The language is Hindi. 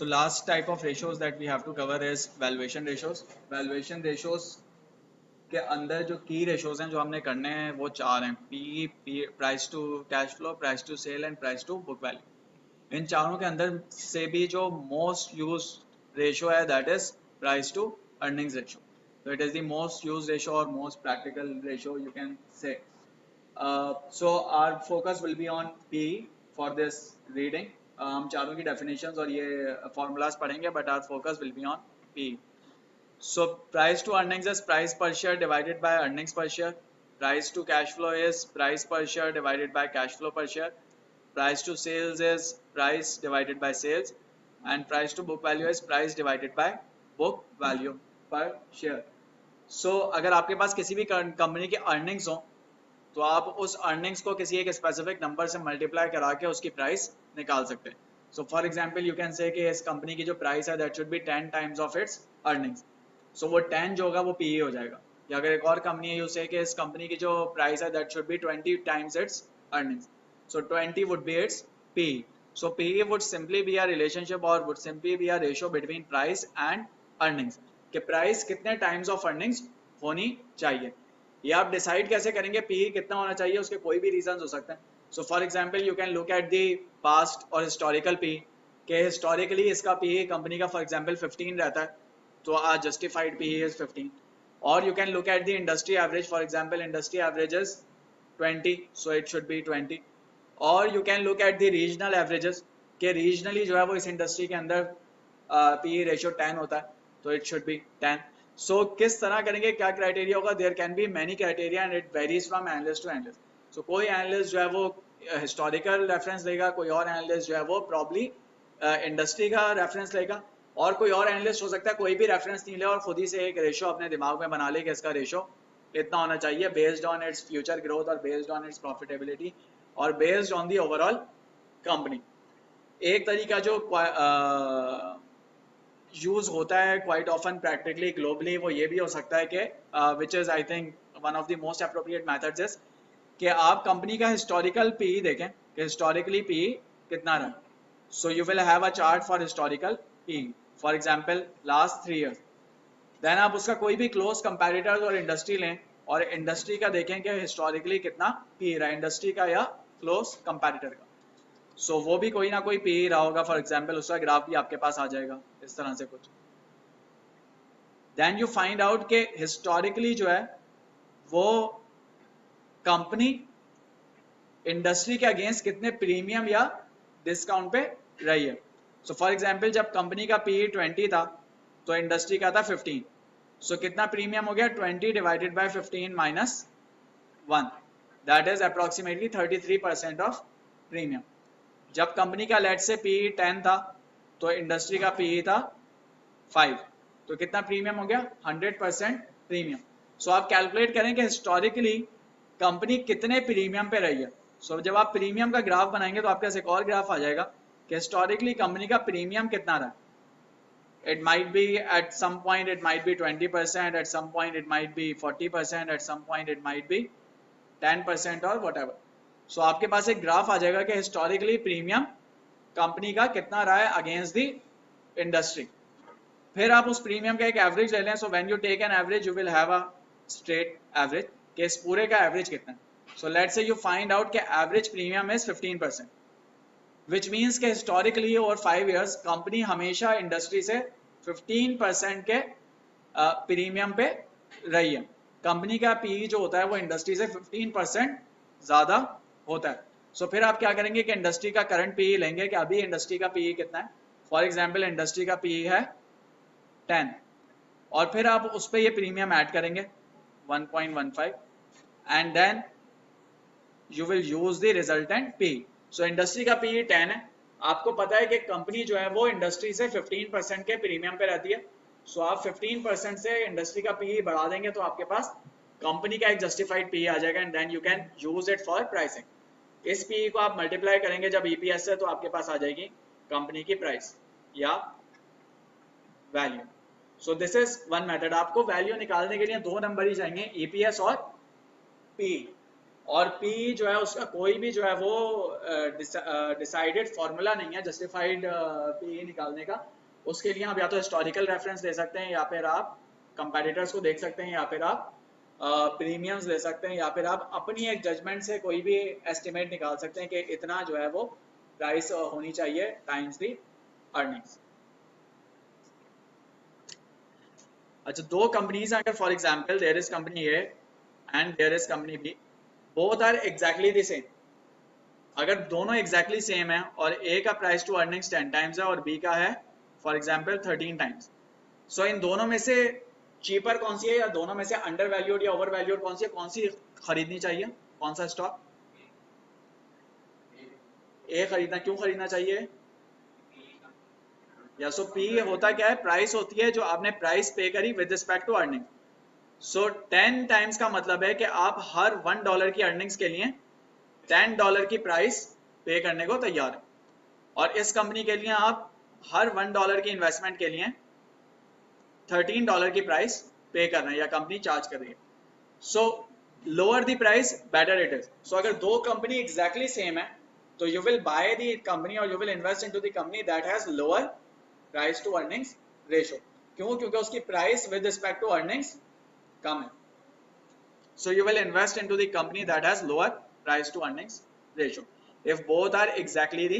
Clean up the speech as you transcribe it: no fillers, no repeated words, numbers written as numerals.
So last type of ratios that we have to cover is valuation ratios. Valuation ratios के अंदर जो की रेशियोज हैं जो हमने करने हैं वो चार हैं, P, price to cash flow, price to sale and price to book value. इन चारों के अंदर से भी जो मोस्ट यूज रेशियो है that is price to earnings ratio. So it is the most used ratio or most practical ratio you can say. So our focus will be on PE for this reading. हम चारों की definitions और ये formulas पढ़ेंगे, but our focus will be on PE. So price to earnings is price per share divided by earnings per share. Price to cash flow is price per share divided by cash flow per share. Price to sales is price divided by sales, and price to book value is price divided by book value per share. So अगर आपके पास किसी भी कंपनी के अर्निंग्स हो तो आप उस अर्निंग्स को किसी एक स्पेसिफिक नंबर से मल्टीप्लाई करा के उसकी प्राइस निकाल सकते हैं। So for example you can say कि इस कंपनी की जो प्राइस है that should be 10 times of its earnings. So वो 10 जो होगा वो पीई हो जाएगा। या अगर एक और कंपनी है यू से कि इस कंपनी की जो प्राइस है that should be 20 times its earnings, so 20 would be its PE. So PE would simply be a relationship और would simply be a ratio between price and earnings, कि प्राइस कितने टाइम्स ऑफ अर्निंग्स होनी चाहिए। ये आप डिसाइड कैसे करेंगे पीई कितना होना चाहिए, उसके कोई भी रीजंस हो सकते हैं। So for example you can look at the past और हिस्टोरिकल पी, के हिस्टोरिकली इसका पीई कंपनी का फॉर एग्जांपल 15 रहता है तो आ जस्टिफाइड पीई इज 15। और you can look at the industry average, for example industry average is 20 so it should be 20। और you can look at the regional averages, के रीजनली जो है वो इस इंडस्ट्री के अंदर पीई रेशियो 10 होता है तो इट शुड बी 10। सो किस तरह करेंगे, क्या क्राइटेरिया होगा, there can be many criteria and it varies from analyst to analyst. So कोई एनालिस्ट जो है वो हिस्टोरिकल रेफरेंस लेगा, कोई और एनालिस्ट जो है वो प्रॉब्ली इंडस्ट्री का रेफरेंस लेगा, और कोई और एनालिस्ट हो सकता है कोई भी रेफरेंस नहीं ले और खुद ही से एक रेशो अपने दिमाग में बना ले कि इसका रेशो इतना होना चाहिए based on its future growth और बेस्ड ऑन इट्स प्रॉफिटेबिलिटी और based on the overall company. एक तरीका जो यूज होता है क्वाइट ऑफन प्रैक्टिकली ग्लोबली वो ये भी हो सकता है कि which is I think one of the most appropriate methods is कि आप कंपनी का हिस्टोरिकल पीई देखें कि हिस्टोरिकली पीई कितना रहा। So you will have a chart for historical PE, for example last 3 years. Then आप उसका कोई भी क्लोज कंपैरेटर्स और इंडस्ट्री लें और इंडस्ट्री का देखें कि हिस्टोरिकली कितना पीई रहा इंडस्ट्री का या क्लोज कंपैरेटर का। सो वो भी कोई ना कोई पीई रहा होगा, फॉर एग्जांपल उसका ग्राफ भी आपके पास आ जाएगा इस तरह से कुछ। देन यू फाइंड आउट के हिस्टोरिकली जो है वो कंपनी इंडस्ट्री के अगेंस्ट कितने प्रीमियम या डिस्काउंट पे रही है। सो फॉर एग्जांपल जब कंपनी का पीई 20 था तो इंडस्ट्री का था 15, सो कितना प्रीमियम हो गया 20 divided by 15 minus 1, that is approximately 33% of premium. जब कंपनी का लेट से पीई 10 था तो इंडस्ट्री का पीई था 5, तो कितना प्रीमियम हो गया 100% प्रीमियम। सो आप कैलकुलेट करें कि हिस्टोरिकली कंपनी कितने प्रीमियम पे रही है। सो जब आप प्रीमियम का ग्राफ बनाएंगे तो आपके पास एक और ग्राफ आ जाएगा कि हिस्टोरिकली कंपनी का प्रीमियम कितना रहा। It might be at some point it might be 20%, at some point it might be 40%, at some point it might be 10% or whatever. So आपके पास एक ग्राफ आ जाएगा कि हिस्टोरिकली प्रीमियम कंपनी का कितना रहा है अगेंस्ट दी इंडस्ट्री। फिर आप उस प्रीमियम का एक एवरेज ले लें। So when you take an average you will have a straight average कि इस पूरे का एवरेज कितना है। So let's say you find out कि average premium is 15%, which means के हिस्टोरिकली ओवर 5 इयर्स कंपनी हमेशा इंडस्ट्री से 15% के प्रीमियम पे रही है। कंपनी का पीई जो होता है वो इंडस्ट्री से 15% ज्यादा होता है। सो फिर आप क्या करेंगे कि इंडस्ट्री का करंट पीई लेंगे कि अभी इंडस्ट्री का पीई कितना है। फॉर एग्जांपल इंडस्ट्री का पीई है 10 और फिर आप उस पर ये प्रीमियम ऐड करेंगे 1.15 and then you will use the resultant PE. So industry का पीई 10 है, आपको पता है कि कंपनी जो है वो इंडस्ट्री से 15% के प्रीमियम पे रहती है। सो आप 15% से इंडस्ट्री का पीई बढ़ा देंगे तो आपके पास कंपनी का एक जस्टिफाइड पीई आ जाएगा and then you can use it for pricing. इस पीई को आप मल्टीप्लाई करेंगे जब ईपीएस से तो आपके पास आ जाएगी कंपनी की प्राइस या value. So this is one method. आपको वैल्यू निकालने के लिए 2 नंबर ही चाहिए, ईपीएस और पीई। और P जो है उसका कोई भी जो है वो डिसाइडेड फॉर्मूला नहीं है जस्टिफाइड P निकालने का। उसके लिए आप या तो हिस्टोरिकल रेफरेंस ले सकते हैं, या फिर आप कंपेटिटर्स को देख सकते हैं, या फिर आप प्रीमियम्स ले सकते हैं, या फिर आप अपनी एक जजमेंट से कोई भी एस्टिमेट निकाल सकते हैं कि इतना जो है वो प्राइस होनी चाहिए टाइम्स दी अर्निंग्स। अच्छा, दो कंपनीज अगर for example there is company A and there is company B, both are exactly the same. अगर दोनों एग्जैक्टली सेम है और ए का प्राइस टू अर्निंग्स 10 टाइम्स है और बी का है फॉर एग्जांपल 13 टाइम्स, सो इन दोनों में से चीपर कौन सी है, या दोनों में से अंडर वैल्यूड या ओवर वैल्यूड कौन सी है, कौन सी खरीदनी चाहिए, कौन सा स्टॉक? ए खरीदना, क्यों खरीदना चाहिए? या सो पी होता क्या है, प्राइस होती है जो आपने प्राइस पे करी with respect to earning. So 10 times का मतलब है कि आप हर $1 की अर्निंग्स के लिए $10 की प्राइस पे करने को तैयार है, और इस कंपनी के लिए आप हर $1 की इन्वेस्टमेंट के लिए $13 की प्राइस पे कर रहे हैं या कंपनी चार्ज कर रही है। So lower the price better it is. So अगर दो कंपनी एग्जैक्टली सेम है तो you will buy the company और you will invest into the company that has lower price to earnings ratio. क्यों? क्योंकि उसकी price with respect to earnings कम है। So you will invest into the company that has lower price to earnings ratio if both are exactly the